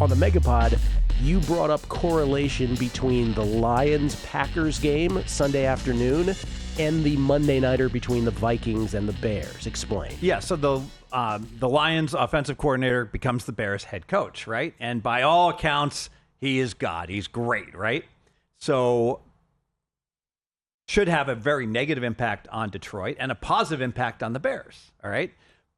on the Megapod, you brought up correlation between the Lions-Packers game Sunday afternoon and the Monday nighter between the Vikings and the Bears. Explain. Yeah, so the Lions offensive coordinator becomes the Bears head coach, right? And by all accounts, he is God. He's great, right? So should have a very negative impact on Detroit and a positive impact on the Bears, all right?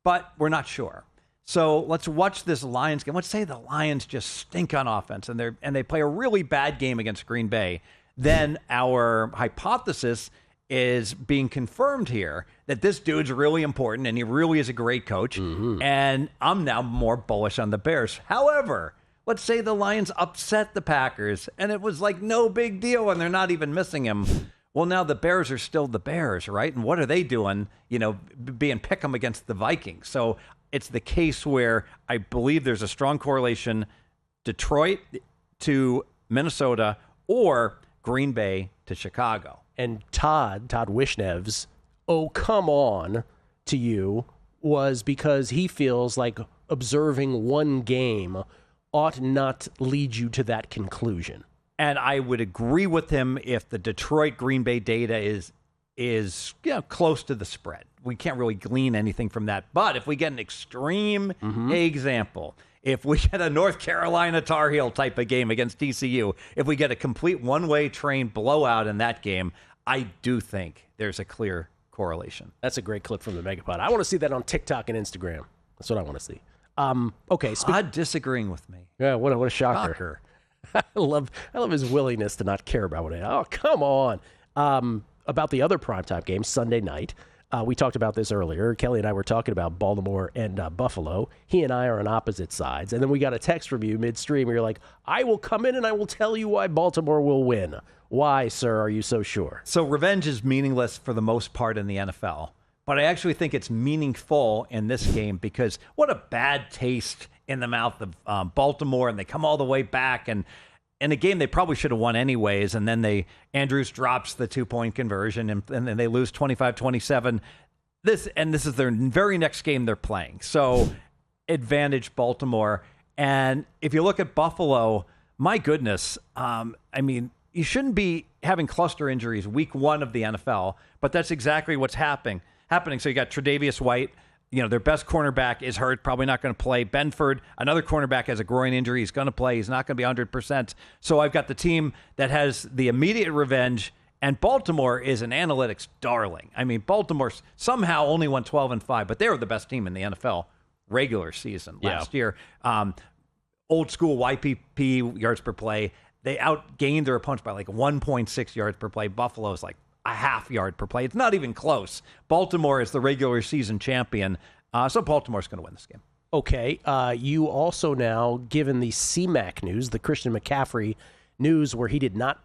But we're not sure. So let's watch this Lions game. Let's say the Lions just stink on offense and they play a really bad game against Green Bay. Then our hypothesis is being confirmed here that this dude's really important and he really is a great coach. Mm-hmm. And I'm now more bullish on the Bears. However, let's say the Lions upset the Packers and it was like no big deal and they're not even missing him. Well, now the Bears are still the Bears, right? And what are they doing, being pick 'em against the Vikings? So it's the case where I believe there's a strong correlation, Detroit to Minnesota or Green Bay to Chicago. And Todd Wishnev's, oh, come on, to you was because he feels like observing one game ought not lead you to that conclusion. And I would agree with him if the Detroit-Green Bay data is close to the spread. We can't really glean anything from that. But if we get an extreme example, if we get a North Carolina Tar Heel type of game against TCU, if we get a complete one-way train blowout in that game, I do think there's a clear correlation. That's a great clip from the Megapod. I want to see that on TikTok and Instagram. That's what I want to see. Okay. Todd disagreeing with me. Yeah, what a shocker. I love his willingness to not care about what it is. Oh, come on. About the other primetime game, Sunday night. We talked about this earlier. Kelly and I were talking about Baltimore and Buffalo. He and I are on opposite sides. And then we got a text from you midstream where you're like, I will come in and I will tell you why Baltimore will win. Why, sir, are you so sure? So revenge is meaningless for the most part in the NFL. But I actually think it's meaningful in this game because what a bad taste in the mouth of Baltimore. And they come all the way back. And in a game they probably should have won anyways, and then Andrews drops the 2-point conversion, and then they lose 25-27. This is their very next game they're playing. So advantage Baltimore. And if you look at Buffalo, my goodness, you shouldn't be having cluster injuries week 1 of the NFL, but that's exactly what's happening. So you got Tre'Davious White. Their best cornerback is hurt, probably not going to play. Benford, another cornerback, has a groin injury. He's going to play. He's not going to be 100%. So I've got the team that has the immediate revenge, and Baltimore is an analytics darling. Baltimore somehow only won 12-5, but they were the best team in the NFL regular season last year. Old school YPP, yards per play. They outgained their opponents by like 1.6 yards per play. Buffalo's like a half yard per play. It's not even close. Baltimore is the regular season champion, so Baltimore's going to win this game. Okay. You also now, given the CMAC news, the Christian McCaffrey news where he did not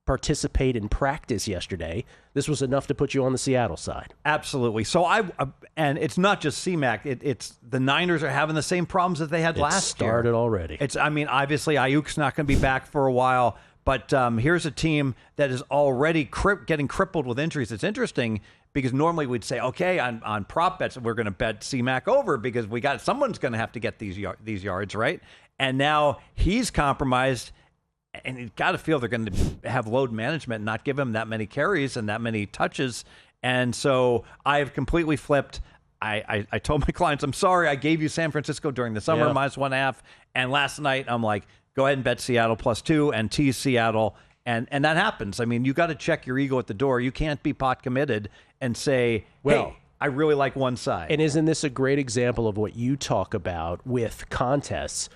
participate in practice yesterday, this was enough to put you on the Seattle side. Absolutely. So and it's not just CMAC. It's the Niners are having the same problems that they had last year. It started already. Obviously Ayuk's not going to be back for a while. But here's a team that is already getting crippled with injuries. It's interesting because normally we'd say, okay, on prop bets, we're going to bet CMAC over because someone's going to have to get these yards, right? And now he's compromised, and you've got to feel they're going to have load management and not give him that many carries and that many touches. And so I've completely flipped. I told my clients, I'm sorry, I gave you San Francisco during the summer, -1.5. And last night I'm like, go ahead and bet Seattle +2 and tease Seattle. And that happens. You got to check your ego at the door. You can't be pot committed and say, hey, I really like one side. And isn't this a great example of what you talk about with contests?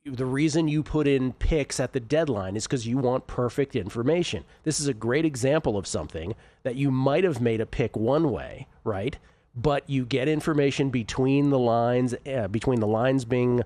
The reason you put in picks at the deadline is because you want perfect information. This is a great example of something that you might have made a pick one way, right? But you get information between the lines being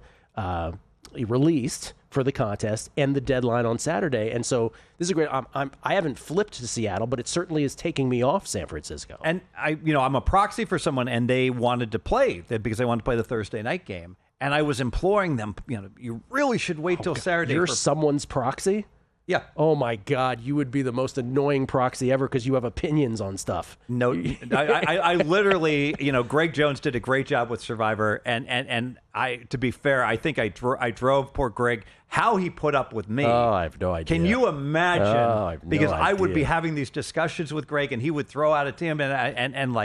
released for the contest and the deadline on Saturday. And so this is great. I haven't flipped to Seattle, but it certainly is taking me off San Francisco. And I'm a proxy for someone, and they wanted to play because they wanted to play the Thursday night game. And I was imploring them, you really should wait till Saturday. You're someone's proxy? Yeah. Oh my God, you would be the most annoying proxy ever because you have opinions on stuff. No, I literally, Greg Jones did a great job with Survivor, and to be fair, I think I drove poor Greg. How he put up with me. Oh, I have no idea. Can you imagine? I have no because I would be idea. having these discussions with Greg, and he would throw out a team, and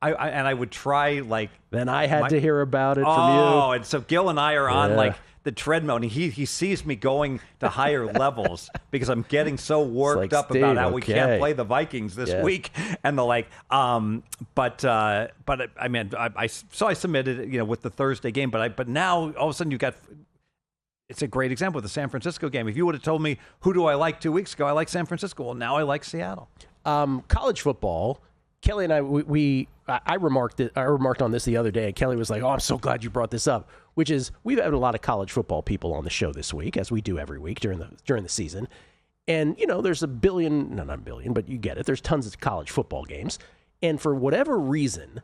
I would try like. Then I had to hear about it from you. Oh, and so Gil and I are on like the treadmill, and he sees me going to higher levels because I'm getting so worked up Steve, about how we can't play the Vikings this week, and the like. But I mean, I submitted with the Thursday game, but now all of a sudden you got. It's a great example of the San Francisco game. If you would have told me who do I like 2 weeks ago, I like San Francisco. Well, now I like Seattle. College football. Kelly and I remarked on this the other day, and Kelly was like, "Oh, I'm so glad you brought this up." Which is, we've had a lot of college football people on the show this week, as we do every week during the season. And there's not a billion, but you get it. There's tons of college football games, and for whatever reason,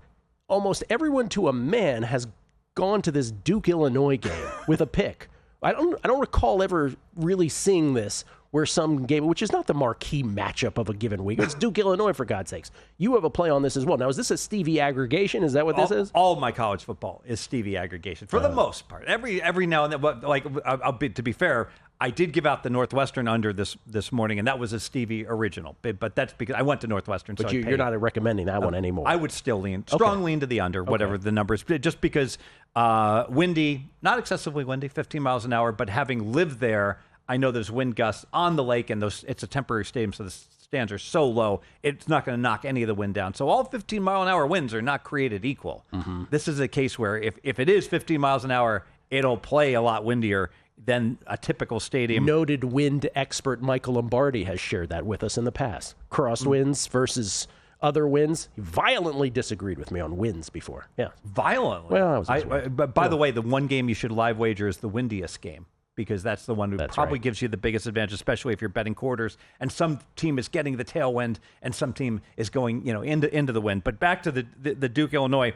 almost everyone to a man has gone to this Duke Illinois game with a pick. I don't recall ever really seeing this where some game, which is not the marquee matchup of a given week. It's Duke, Illinois, for God's sakes. You have a play on this as well. Now, is this a Stevie aggregation? Is that what this is? All my college football is Stevie aggregation, for the most part. Every now and then, to be fair, I did give out the Northwestern under this morning, and that was a Stevie original. But that's because I went to Northwestern. But so you're not recommending that one anymore. I would still strong lean to the under, whatever the number is, just because windy, not excessively windy, 15 miles an hour, but having lived there, I know there's wind gusts on the lake, and it's a temporary stadium, so the stands are so low, it's not going to knock any of the wind down. So all 15-mile-an-hour winds are not created equal. Mm-hmm. This is a case where if it is 15 miles an hour, it'll play a lot windier than a typical stadium. Noted wind expert Michael Lombardi has shared that with us in the past. Crosswinds versus other winds. He violently disagreed with me on winds before. Yeah, violently. Well, but by the way, the one game you should live wager is the windiest game, because that's the one who probably gives you the biggest advantage, especially if you're betting quarters and some team is getting the tailwind and some team is going into the wind. But back to the Duke Illinois,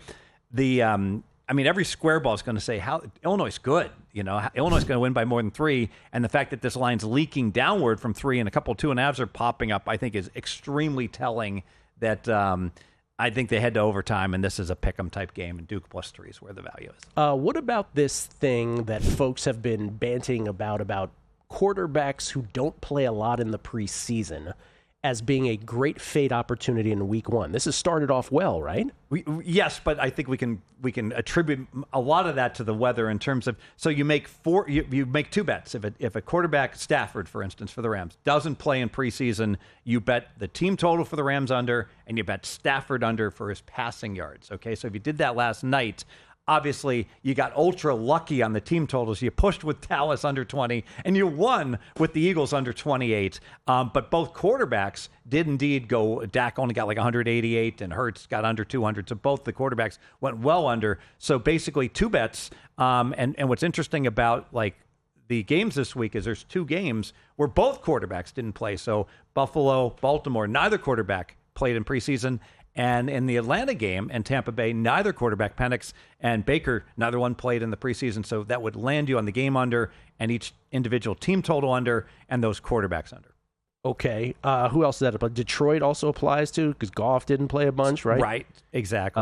every square ball is going to say how Illinois is good. Illinois is going to win by more than 3, and the fact that this line's leaking downward from 3 and a couple 2.5s are popping up, I think, is extremely telling. That I think they head to overtime, and this is a pick'em type game, and Duke +3 is where the value is. What about this thing that folks have been banting about quarterbacks who don't play a lot in the preseason as being a great fade opportunity in week 1? This has started off well, right? Yes, but I think we can attribute a lot of that to the weather in terms of, so you make you make 2 bets. If a quarterback, Stafford, for instance, for the Rams, doesn't play in preseason, you bet the team total for the Rams under, and you bet Stafford under for his passing yards. Okay, so if you did that last night, obviously, you got ultra lucky on the team totals. You pushed with Dallas under 20, and you won with the Eagles under 28. But both quarterbacks did indeed go. Dak only got like 188, and Hurts got under 200. So both the quarterbacks went well under. So basically, 2 bets. And what's interesting about like the games this week is there's 2 games where both quarterbacks didn't play. So Buffalo, Baltimore, neither quarterback played in preseason. And in the Atlanta game and Tampa Bay, neither quarterback, Penix and Baker, neither one played in the preseason. So that would land you on the game under and each individual team total under and those quarterbacks under. Okay. Who else does that apply? Detroit also applies to, because Goff didn't play a bunch, right? Right. Exactly.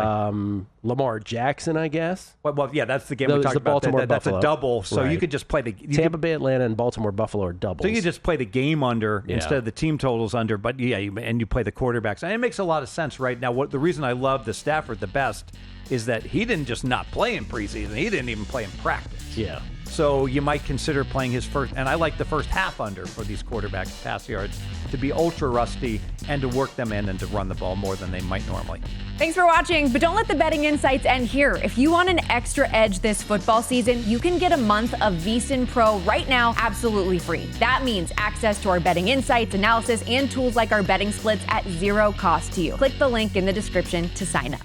Lamar Jackson, I guess. Well, yeah, that's the game we talked about. Baltimore, that's Buffalo. a double. So you could just play the Tampa Bay, Atlanta, and Baltimore, Buffalo are doubles. So you just play the game under instead of the team totals under. But and you play the quarterbacks, and it makes a lot of sense right now. The reason I love the Stafford the best is that he didn't just not play in preseason; he didn't even play in practice. Yeah. So you might consider playing his first, and I like the first half under for these quarterbacks' pass yards to be ultra rusty and to work them in and to run the ball more than they might normally. Thanks for watching, but don't let the betting insights end here. If you want an extra edge this football season, you can get a month of VSiN Pro right now absolutely free. That means access to our betting insights, analysis, and tools like our betting splits at 0 cost to you. Click the link in the description to sign up.